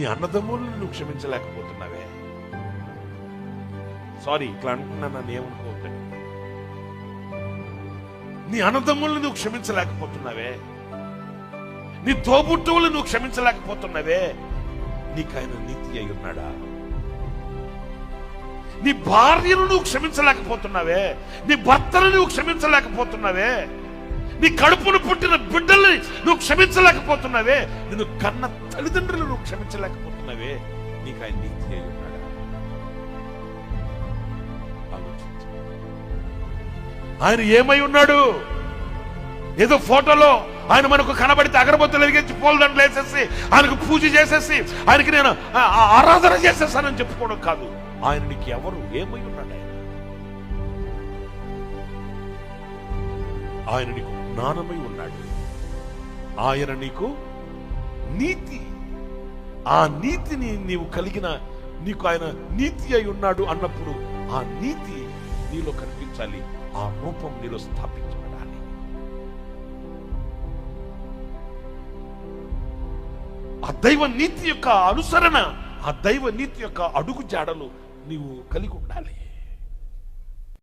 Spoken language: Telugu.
నీ అన్నదమ్ములను నువ్వు క్షమించలేకపోతున్నావే. సారీ, ఇట్లా అనుకున్నాను, నన్ను ఏమనుకోవద్దండి. నీ అన్నదమ్ములను నువ్వు క్షమించలేకపోతున్నావే, నీ తోబుట్టువులు నువ్వు క్షమించలేకపోతున్నావే. నీకు ఆయన నీతి అయి ఉన్నాడా? నీ భార్యను నువ్వు క్షమించలేకపోతున్నావే, నీ భర్తను నువ్వు క్షమించలేకపోతున్నావే, నీ కడుపును పుట్టిన బిడ్డల్ని నువ్వు క్షమించలేకపోతున్నావే, నిన్ను కన్న తల్లిదండ్రులు నువ్వు క్షమించలేకపోతున్నావే. నీకు ఆయన నీతి అయి ఉన్నాడా? ఆలోచించు. ఆయన ఏమై ఉన్నాడు? ఏదో ఫోటోలో ఆయన మనకు కనబడితే అగరబత్తులు వెలిగించి పూలదండలు వేసేసి ఆయనకు పూజ చేసేసి ఆయనకి నేను ఆరాధన చేసేసానని చెప్పుకోవడం కాదు. ఆయన నీకు ఎవరు, ఏమై ఉన్నాడు? ఆయన నీకు జ్ఞానమై ఉన్నాడు. ఆయన నీకు నీతి, ఆ నీతిని నీవు కలిగిన, నీకు ఆయన నీతి అయి ఉన్నాడు అన్నప్పుడు ఆ నీతి నీలో కనిపించాలి, ఆ రూపం నీలో స్థాపించబడాలి. ఆ దైవ నీతి యొక్క అనుసరణ, ఆ దైవ నీతి యొక్క అడుగు జాడలు నీవు కలిగి ఉండాలి.